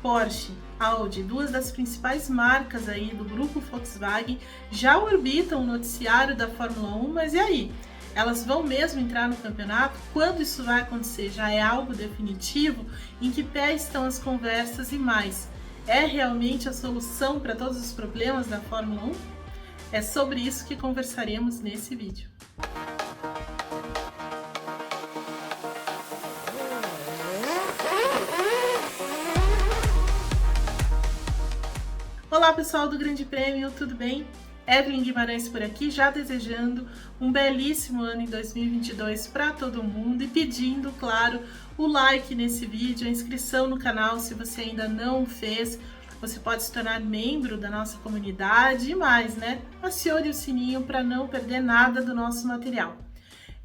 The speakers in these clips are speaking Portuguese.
Porsche, Audi, duas das principais marcas aí do grupo Volkswagen, já orbitam o noticiário da Fórmula 1, mas e aí? Elas vão mesmo entrar no campeonato? Quando isso vai acontecer? Já é algo definitivo? Em que pé estão as conversas e mais? É realmente a solução para todos os problemas da Fórmula 1? É sobre isso que conversaremos nesse vídeo. Olá pessoal do Grande Prêmio, tudo bem? Evelyn Guimarães por aqui, já desejando um belíssimo ano em 2022 para todo mundo e pedindo, claro, o like nesse vídeo, a inscrição no canal se você ainda não o fez. Você pode se tornar membro da nossa comunidade e mais, né? Acione o sininho para não perder nada do nosso material.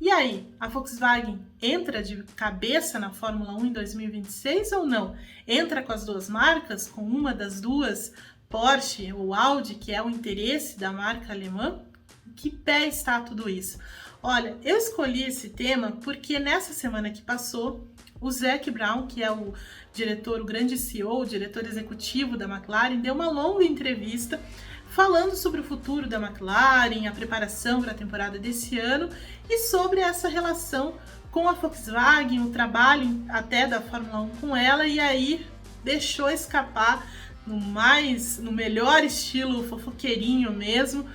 E aí, a Volkswagen entra de cabeça na Fórmula 1 em 2026 ou não? Entra com as duas marcas, com uma das duas, Porsche ou Audi, que é o interesse da marca alemã? Em que pé está tudo isso? Olha, eu escolhi esse tema porque nessa semana que passou, o Zac Brown, que é o diretor, o grande CEO, o diretor executivo da McLaren, deu uma longa entrevista falando sobre o futuro da McLaren, a preparação para a temporada desse ano e sobre essa relação com a Volkswagen, o trabalho até da Fórmula 1 com ela, e aí deixou escapar no melhor estilo fofoqueirinho mesmo,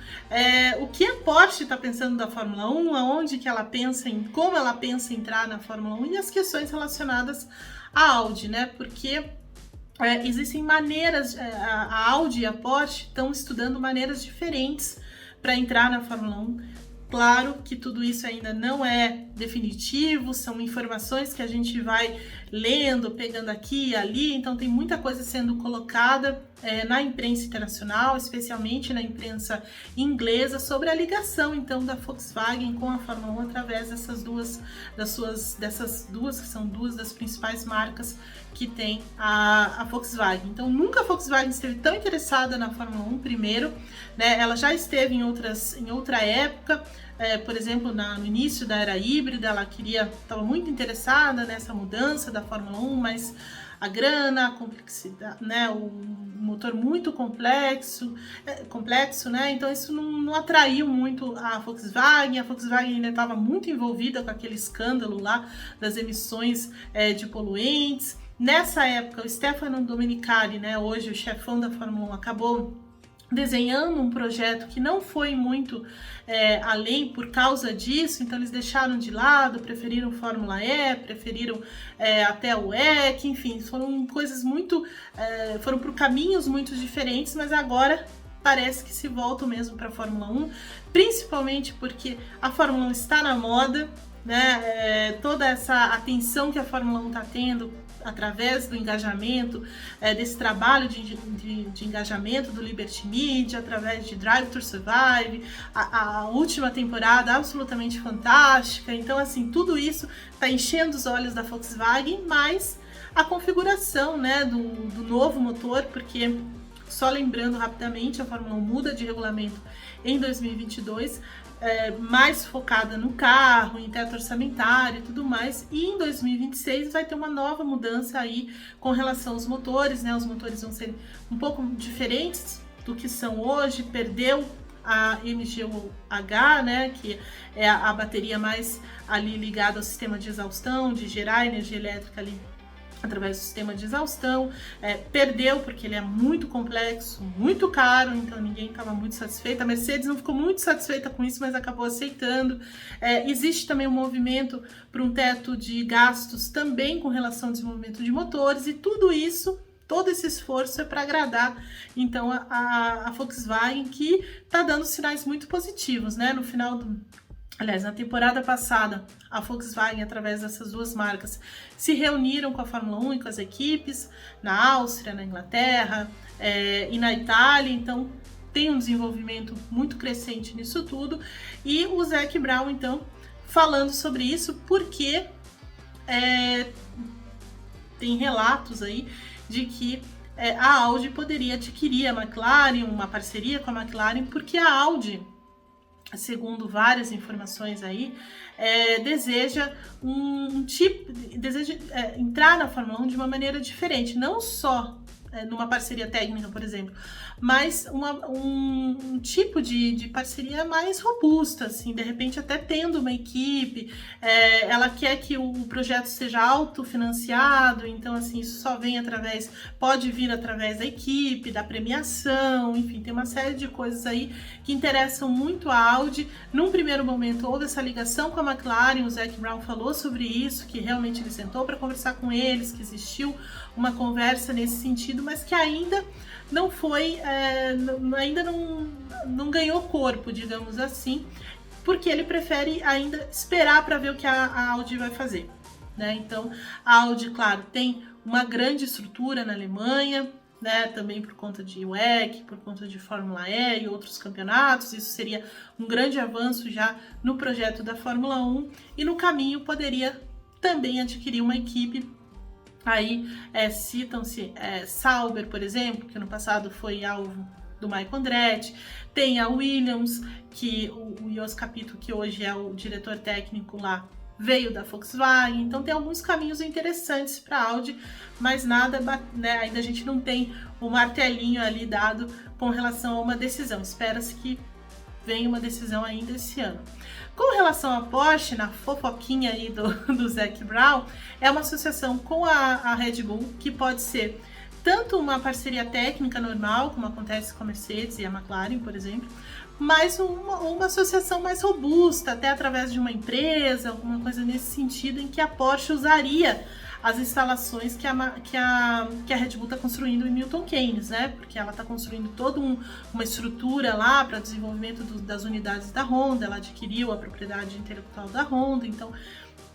o que a Porsche está pensando da Fórmula 1, aonde que ela pensa como ela pensa em entrar na Fórmula 1 e as questões relacionadas à Audi, né? Porque existem maneiras, a Audi e a Porsche estão estudando maneiras diferentes para entrar na Fórmula 1. Claro que tudo isso ainda não é definitivo, são informações que a gente vai lendo, pegando aqui e ali, então tem muita coisa sendo colocada na imprensa internacional, especialmente na imprensa inglesa, sobre a ligação então da Volkswagen com a Fórmula 1 através dessas duas que são duas das principais marcas que tem a Volkswagen. Então nunca a Volkswagen esteve tão interessada na Fórmula 1 primeiro, né? Ela já esteve em outra época. Por exemplo, no início da era híbrida, ela estava muito interessada nessa mudança da Fórmula 1, mas a grana, a complexidade, né, o motor muito complexo, né? Então isso não atraiu muito a Volkswagen ainda estava muito envolvida com aquele escândalo lá das emissões de poluentes. Nessa época, o Stefano Domenicali, né, hoje o chefão da Fórmula 1, acabou desenhando um projeto que não foi muito além por causa disso, então eles deixaram de lado, preferiram Fórmula E, preferiram até o WEC, enfim, foram coisas muito, foram por caminhos muito diferentes, mas agora parece que se voltam mesmo para a Fórmula 1, principalmente porque a Fórmula 1 está na moda, né? Toda essa atenção que a Fórmula 1 está tendo através do engajamento, desse trabalho de engajamento do Liberty Media, através de Drive to Survive, a última temporada absolutamente fantástica. Então, assim, tudo isso está enchendo os olhos da Volkswagen, mas a configuração, né, do novo motor, porque, só lembrando rapidamente, a Fórmula 1 muda de regulamento em 2022, mais focada no carro, em teto orçamentário e tudo mais, e em 2026 vai ter uma nova mudança aí com relação aos motores, né? Os motores vão ser um pouco diferentes do que são hoje, perdeu a MGU-H, né, que é a bateria mais ali ligada ao sistema de exaustão, de gerar energia elétrica ali através do sistema de exaustão, perdeu porque ele é muito complexo, muito caro, então ninguém estava muito satisfeito. A Mercedes não ficou muito satisfeita com isso, mas acabou aceitando. Existe também um movimento para um teto de gastos também com relação ao desenvolvimento de motores, e tudo isso, todo esse esforço é para agradar então a Volkswagen, que está dando sinais muito positivos, né? Na temporada passada, a Volkswagen, através dessas duas marcas, se reuniram com a Fórmula 1 e com as equipes na Áustria, na Inglaterra e na Itália, então tem um desenvolvimento muito crescente nisso tudo. E o Zac Brown, então, falando sobre isso, porque tem relatos aí de que a Audi poderia adquirir a McLaren, uma parceria com a McLaren, porque a Audi, segundo várias informações aí, deseja entrar na Fórmula 1 de uma maneira diferente, não só numa parceria técnica, por exemplo, mas um tipo de parceria mais robusta, assim, de repente até tendo uma equipe, ela quer que o projeto seja autofinanciado, então assim, isso só vem pode vir através da equipe, da premiação, enfim, tem uma série de coisas aí que interessam muito a Audi. Num primeiro momento houve essa ligação com a McLaren, o Zac Brown falou sobre isso, que realmente ele sentou para conversar com eles, que existiu uma conversa nesse sentido, mas que ainda não foi, ainda não ganhou corpo, digamos assim, porque ele prefere ainda esperar para ver o que a Audi vai fazer, né? Então, a Audi, claro, tem uma grande estrutura na Alemanha, né? Também por conta de WEC, por conta de Fórmula E e outros campeonatos, isso seria um grande avanço já no projeto da Fórmula 1, e no caminho poderia também adquirir uma equipe. Aí citam-se Sauber, por exemplo, que no passado foi alvo do Michael Andretti, tem a Williams, que o Jos Capito, que hoje é o diretor técnico lá, veio da Volkswagen, então tem alguns caminhos interessantes para a Audi, mas nada, né, ainda a gente não tem o martelinho ali dado com relação a uma decisão. Espera-se que venha uma decisão ainda esse ano. Com relação à Porsche, na fofoquinha aí do Zac Brown, é uma associação com a Red Bull, que pode ser tanto uma parceria técnica normal, como acontece com a Mercedes e a McLaren, por exemplo, mas uma associação mais robusta, até através de uma empresa, alguma coisa nesse sentido, em que a Porsche usaria as instalações que a Red Bull está construindo em Milton Keynes, né? Porque ela está construindo toda uma estrutura lá para desenvolvimento das unidades da Honda, ela adquiriu a propriedade intelectual da Honda, então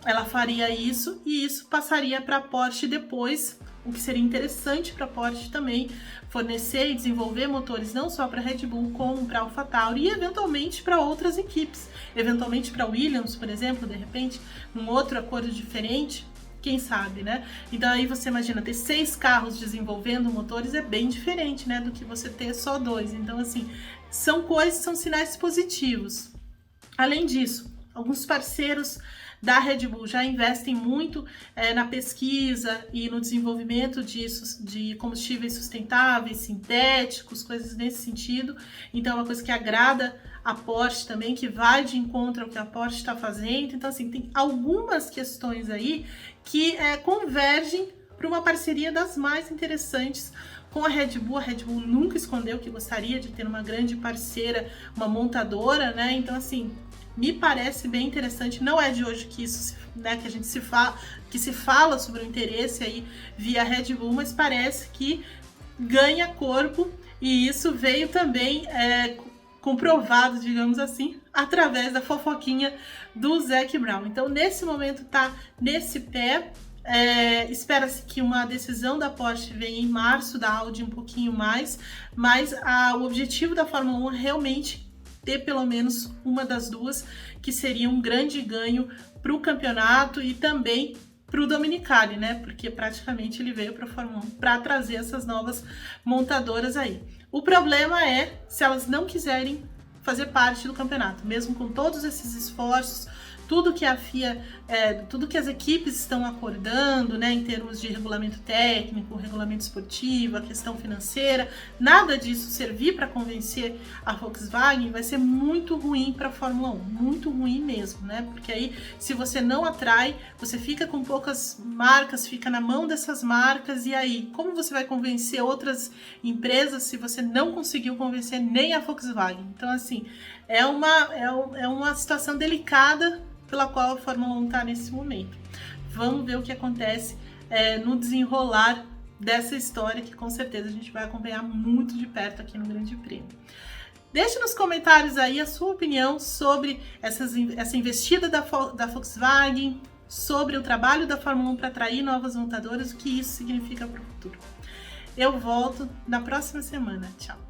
ela faria isso, e isso passaria para a Porsche depois, o que seria interessante para a Porsche também, fornecer e desenvolver motores não só para a Red Bull, como para a AlphaTauri e eventualmente para outras equipes, eventualmente para a Williams, por exemplo, de repente, um outro acordo diferente, quem sabe, né? Então aí você imagina, ter 6 carros desenvolvendo motores é bem diferente, né, do que você ter só 2. Então assim, são sinais positivos. Além disso, alguns parceiros da Red Bull já investem muito na pesquisa e no desenvolvimento de combustíveis sustentáveis, sintéticos, coisas nesse sentido. Então é uma coisa que agrada a Porsche também, que vai de encontro ao que a Porsche está fazendo. Então assim, tem algumas questões aí que convergem para uma parceria das mais interessantes com a Red Bull. A Red Bull nunca escondeu que gostaria de ter uma grande parceira, uma montadora, né? Então assim, me parece bem interessante. Não é de hoje que isso, né, que a gente se fala sobre o interesse aí via Red Bull, mas parece que ganha corpo, e isso veio também comprovado, digamos assim, através da fofoquinha do Zac Brown. Então, nesse momento tá nesse pé. Espera-se que uma decisão da Porsche venha em março, da Audi um pouquinho mais, mas o objetivo da Fórmula 1 é realmente ter pelo menos uma das duas, que seria um grande ganho para o campeonato e também para o Dominicali, né? Porque praticamente ele veio para a Fórmula 1 para trazer essas novas montadoras aí. O problema é se elas não quiserem fazer parte do campeonato, mesmo com todos esses esforços, tudo que a FIA, tudo que as equipes estão acordando, né, em termos de regulamento técnico, regulamento esportivo, a questão financeira, nada disso servir para convencer a Volkswagen, vai ser muito ruim para a Fórmula 1, muito ruim mesmo, né? Porque aí, se você não atrai, você fica com poucas marcas, fica na mão dessas marcas, e aí, como você vai convencer outras empresas se você não conseguiu convencer nem a Volkswagen? Então, assim, é uma situação delicada pela qual a Fórmula 1 está nesse momento. Vamos ver o que acontece no desenrolar dessa história, que com certeza a gente vai acompanhar muito de perto aqui no Grande Prêmio. Deixe nos comentários aí a sua opinião sobre essa investida da Volkswagen, sobre o trabalho da Fórmula 1 para atrair novas montadoras, o que isso significa para o futuro. Eu volto na próxima semana. Tchau!